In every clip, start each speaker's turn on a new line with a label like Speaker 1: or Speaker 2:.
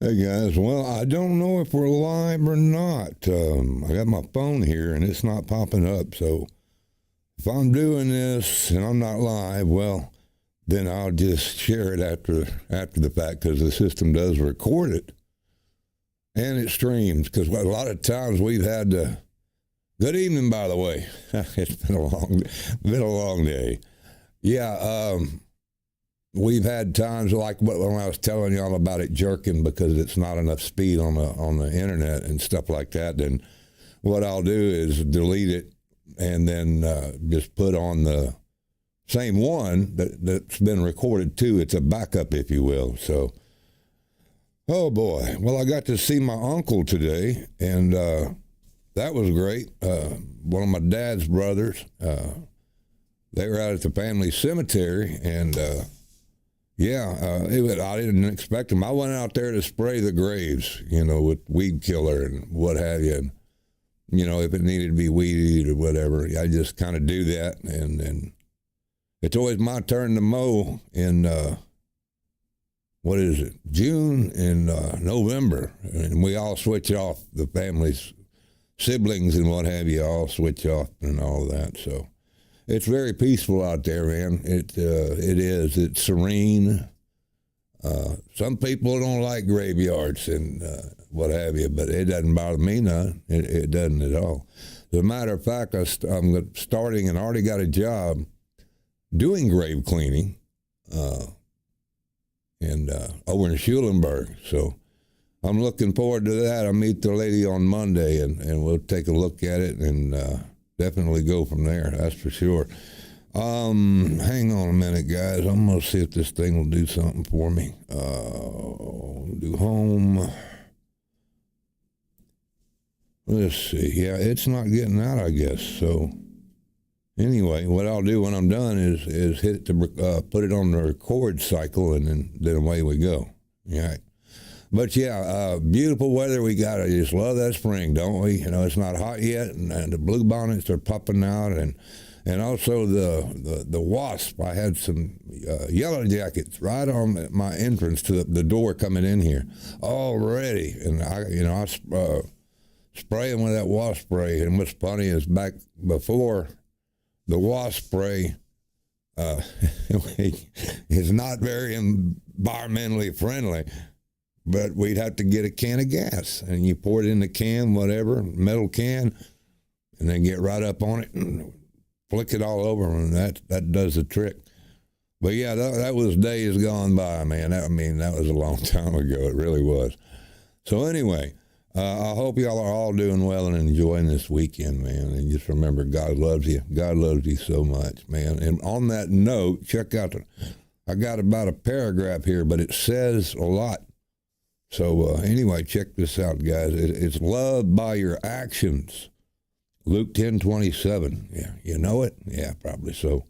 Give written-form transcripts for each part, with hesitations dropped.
Speaker 1: Hey guys, well, I don't know if we're live or not. I got my phone here and it's not popping up. So if I'm doing this and I'm not live, well, then I'll just share it after the fact because the system does record it and it streams. Because a lot of times we've had to. Good evening, by the way. It's been a long day. Yeah. We've had times like when I was telling y'all about it jerking because it's not enough speed on the internet and stuff like that. Then what I'll do is delete it and then just put on the same one that's been recorded too. It's a backup, if you will. So, oh boy. Well, I got to see my uncle today, and that was great. One of my dad's brothers. They were out at the family cemetery, and I didn't expect them. I went out there to spray the graves, with weed killer and what have you. And, if it needed to be weeded or whatever, I just kind of do that. And then it's always my turn to mow in, June and November. And we all switch off, the family's siblings and what have you, all switch off and all of that. So it's very peaceful out there, man. It is. It's serene. Some people don't like graveyards and what have you, but it doesn't bother me none. It doesn't at all. As a matter of fact, I'm starting and already got a job doing grave cleaning and over in Schulenburg. So I'm looking forward to that. I'll meet the lady on Monday and we'll take a look at it and definitely go from there, that's for sure. Hang on a minute, guys. I'm going to see if this thing will do something for me. Do home. Let's see. Yeah, it's not getting out, I guess. So anyway, what I'll do when I'm done is hit to put it on the record cycle, and then away we go. All right. But yeah, beautiful weather we got. I just love that spring, don't we? It's not hot yet, and the blue bonnets are popping out, and also the wasp. I had some yellow jackets right on my entrance to the door coming in here already, and I spray them with that wasp spray. And what's funny is back before the wasp spray is not very environmentally friendly. But we'd have to get a can of gas, and you pour it in the can, whatever, metal can, and then get right up on it and flick it all over, and that does the trick. But yeah, that was days gone by, man. That was a long time ago. It really was. So anyway, I hope y'all are all doing well and enjoying this weekend, man. And just remember, God loves you. God loves you so much, man. And on that note, check out I got about a paragraph here, but it says a lot. So anyway, check this out, guys. It's loved by your actions. Luke 10:27. Yeah, you know it? Yeah, probably so.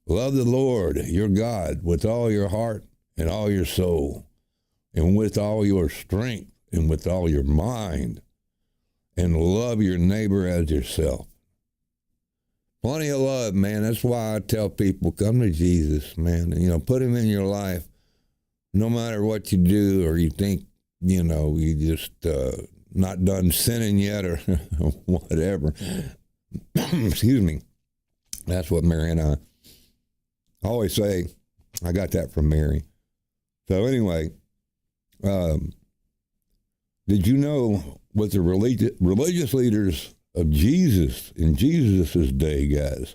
Speaker 1: Love the Lord, your God, with all your heart and all your soul, and with all your strength and with all your mind, and love your neighbor as yourself. Plenty of love, man. That's why I tell people, come to Jesus, man. Put him in your life, no matter what you do or you think, you just not done sinning yet or whatever. Excuse me. That's what Mary and I always say. I got that from Mary. So anyway, did you know what the religious leaders of Jesus in Jesus' day, guys,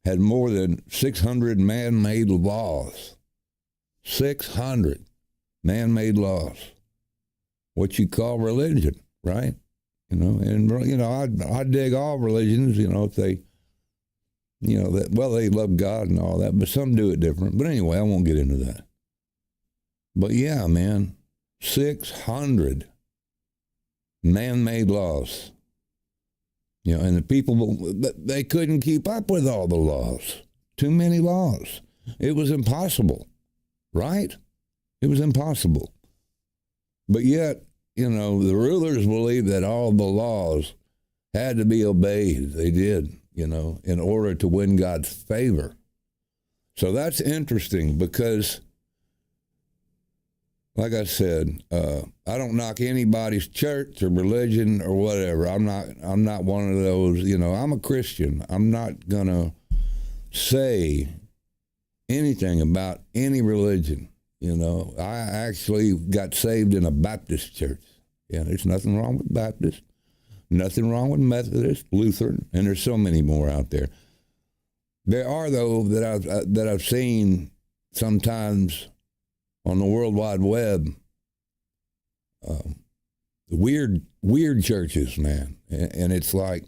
Speaker 1: had more than 600 man-made laws? 600 man-made laws. What you call religion, right? I dig all religions, if they, they love God and all that, but some do it different. But anyway, I won't get into that. But yeah, man, 600 man-made laws. And the people, they couldn't keep up with all the laws. Too many laws. It was impossible, right? It was impossible. But yet, the rulers believed that all the laws had to be obeyed. They did, in order to win God's favor. So that's interesting because like I said, I don't knock anybody's church or religion or whatever. I'm not one of those. I'm a Christian. I'm not gonna say anything about any religion. I actually got saved in a Baptist church. Yeah, there's nothing wrong with Baptist, nothing wrong with Methodist, Lutheran, and there's so many more out there. There are, though, that I've seen sometimes on the World Wide Web, weird churches, man, and it's like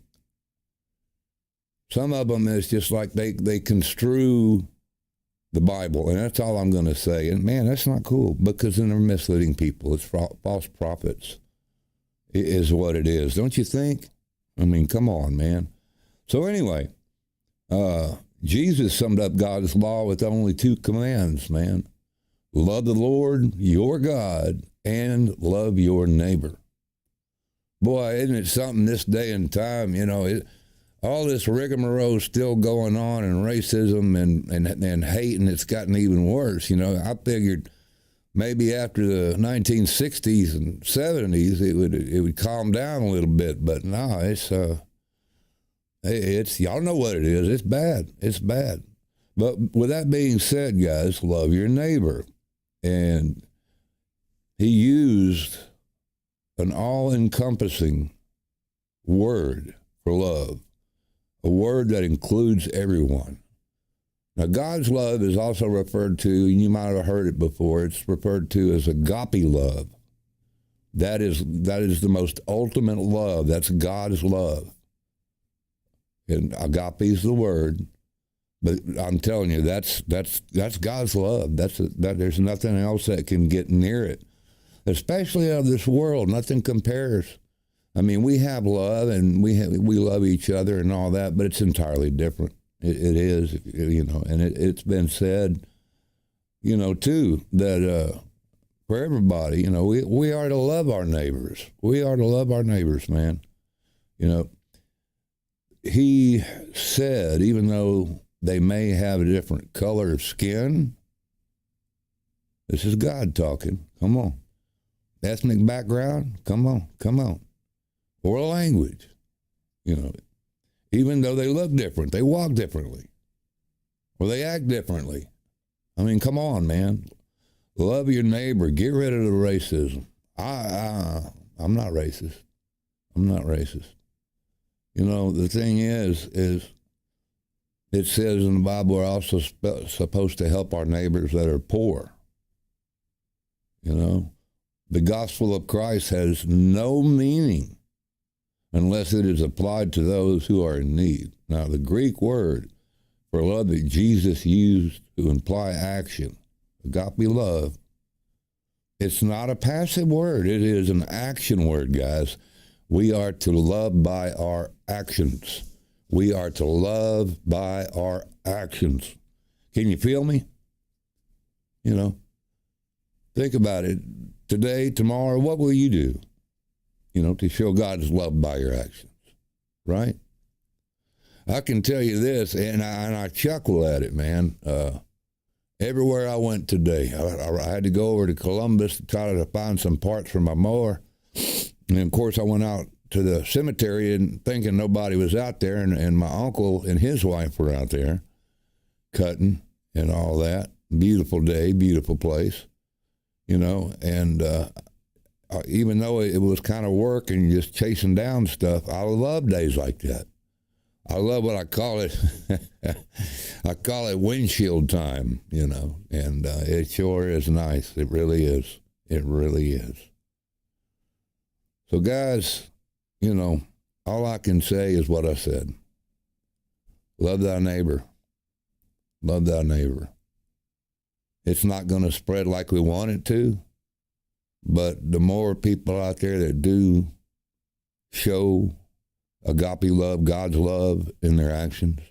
Speaker 1: some of them is just like they construe the Bible, and that's all I'm going to say. And man, that's not cool, because then they're misleading people. It's false prophets is what it is, don't you think? I mean, come on, man. So anyway, Jesus summed up God's law with only 2 commands, man. Love the Lord, your God, and love your neighbor. Boy, isn't it something this day and time, all this rigmarole still going on, and racism and hate, and it's gotten even worse. I figured maybe after the 1960s and 70s it would calm down a little bit, but no, it's y'all know what it is. It's bad. It's bad. But with that being said, guys, love your neighbor. And he used an all-encompassing word for love, a word that includes everyone. Now, God's love is also referred to, and you might have heard it before, it's referred to as agape love. That is the most ultimate love. That's God's love. And agape is the word, but I'm telling you, that's God's love. There's nothing else that can get near it, especially of this world. Nothing compares. I mean, we have love, and we love each other and all that, but it's entirely different. It is, and it's been said, too, that for everybody, we are to love our neighbors. We are to love our neighbors, man. He said, even though they may have a different color of skin, this is God talking. Come on. Ethnic background, come on. Or language, even though they look different, they walk differently, or they act differently. I mean, come on, man. Love your neighbor. Get rid of the racism. I'm not racist. I'm not racist. The thing is it says in the Bible we're also supposed to help our neighbors that are poor. The gospel of Christ has no meaning unless it is applied to those who are in need. Now, the Greek word for love that Jesus used to imply action, agape love, it's not a passive word. It is an action word, guys. We are to love by our actions. We are to love by our actions. Can you feel me? Think about it. Today, tomorrow, what will you do? To show God's love by your actions, right? I can tell you this, and I chuckle at it, man. Everywhere I went today, I had to go over to Columbus to try to find some parts for my mower. And, of course, I went out to the cemetery and thinking nobody was out there, and my uncle and his wife were out there cutting and all that. Beautiful day, beautiful place, and even though it was kind of work and just chasing down stuff, I love days like that. I love what I call it. I call it windshield time, and it sure is nice. It really is. It really is. So, guys, all I can say is what I said. Love thy neighbor. Love thy neighbor. It's not going to spread like we want it to. But the more people out there that do show agape love, God's love in their actions,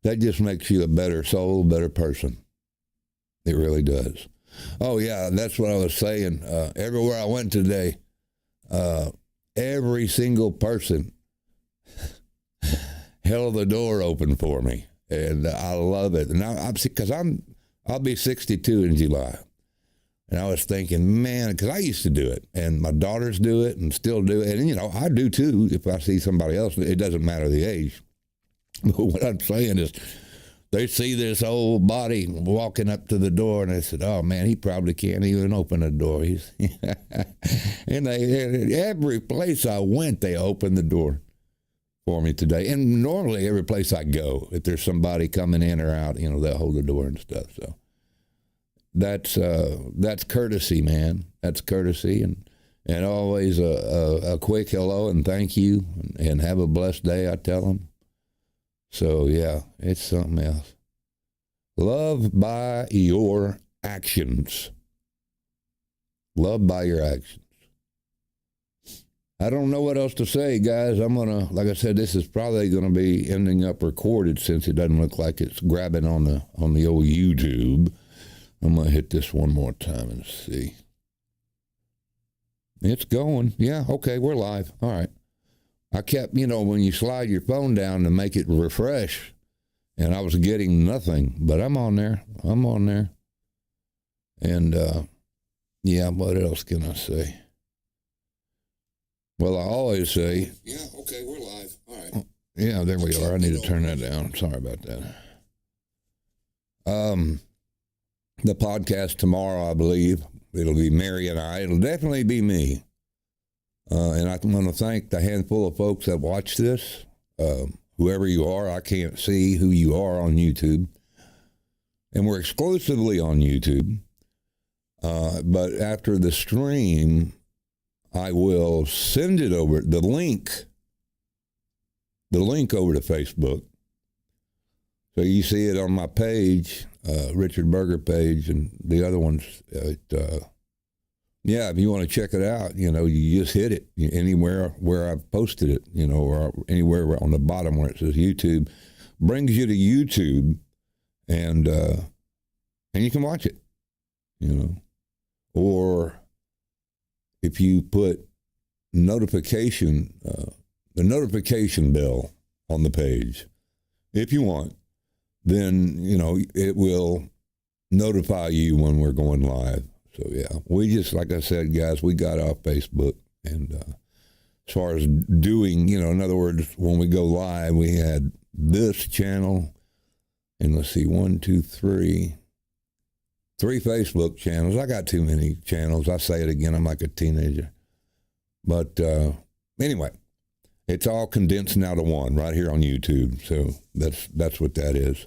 Speaker 1: that just makes you a better soul, better person. It really does. Oh, yeah, that's what I was saying. Everywhere I went today, every single person held the door open for me. And I love it. And because I'll be 62 in July. And I was thinking, man, because I used to do it, and my daughters do it and still do it. And, you know, I do too if I see somebody else. It doesn't matter the age. But what I'm saying is they see this old body walking up to the door, and they said, oh, man, he probably can't even open the door. And every place I went, they opened the door for me today. And normally every place I go, if there's somebody coming in or out, you know, they'll hold the door and stuff. So that's courtesy, man. That's courtesy, and always a quick hello and thank you, and have a blessed day, I tell them. So yeah, it's something else. Love by your actions. Love by your actions. I don't know what else to say, guys. I'm gonna, like I said, this is probably gonna be ending up recorded since it doesn't look like it's grabbing on the old YouTube. I'm going to hit this one more time and see. It's going. Yeah, okay, we're live. All right. I kept, you know, when you slide your phone down to make it refresh, and I was getting nothing, but I'm on there. I'm on there. And, yeah, what else can I say? Well, I always say. Yeah, okay, we're live. All right. Yeah, there we are. I need to turn that down. Sorry about that. The podcast tomorrow, I believe, it'll be Mary and I. It'll definitely be me. And I want to thank the handful of folks that watch this. Whoever you are, I can't see who you are on YouTube. And we're exclusively on YouTube. But after the stream, I will send it over, the link over to Facebook. So you see it on my page, Richard Berger page, and the other ones. Yeah, if you want to check it out, you know, you just hit it anywhere where I've posted it, you know, or anywhere on the bottom where it says YouTube, brings you to YouTube, and you can watch it, you know. Or if you put the notification bell on the page, if you want, then, you know, it will notify you when we're going live. So, yeah, we just, like I said, guys, we got off Facebook. And as far as doing, you know, in other words, when we go live, we had this channel, and let's see, 3 Facebook channels. I got too many channels. I say it again, I'm like a teenager. But anyway, it's all condensed now to one right here on YouTube. So that's what that is.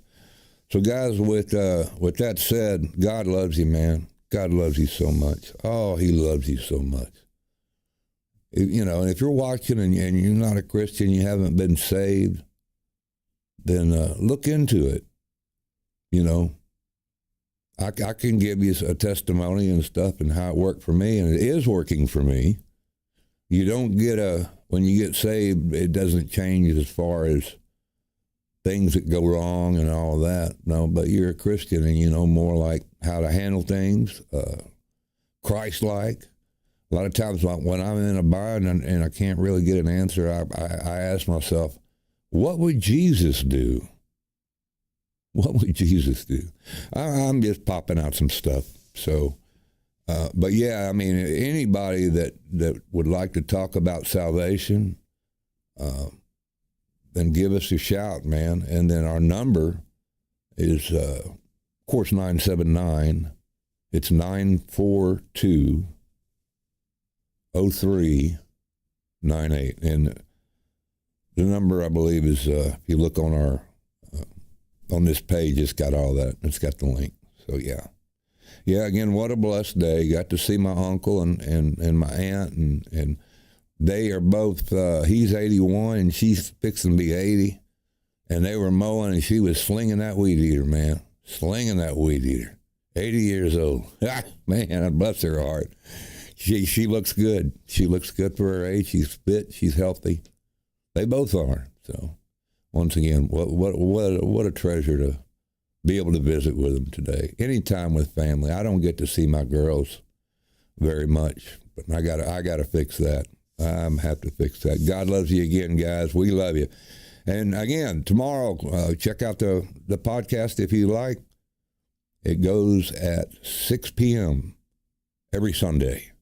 Speaker 1: So, guys, with that said, God loves you, man. God loves you so much. Oh, he loves you so much. You know, if you're watching and you're not a Christian, you haven't been saved, then look into it. You know, I can give you a testimony and stuff and how it worked for me, and it is working for me. You don't get when you get saved, it doesn't change as far as things that go wrong and all that. No, but you're a Christian and you know more like how to handle things, Christ-like. A lot of times when I'm in a bind and I can't really get an answer, I ask myself, what would Jesus do? What would Jesus do? I'm just popping out some stuff. So, but yeah, I mean, anybody that would like to talk about salvation, then give us a shout, man. And then our number is, of course, 979. It's 942-0398. And the number, I believe, is, if you look on our, on this page, it's got all that. It's got the link. So, yeah. Yeah, again, what a blessed day. Got to see my uncle and my aunt, and they are both, he's 81 and she's fixing to be 80. And they were mowing and she was slinging that weed eater, man. Slinging that weed eater. 80 years old. Man, bless her heart. She looks good. She looks good for her age. She's fit. She's healthy. They both are. So, once again, what a treasure to be able to visit with them today. Anytime with family. I don't get to see my girls very much, but I gotta fix that. I'm have to fix that. God loves you again, guys. We love you. And again, tomorrow, check out the podcast if you like. It goes at 6 p.m. every Sunday.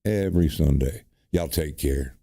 Speaker 1: Every Sunday. Y'all take care.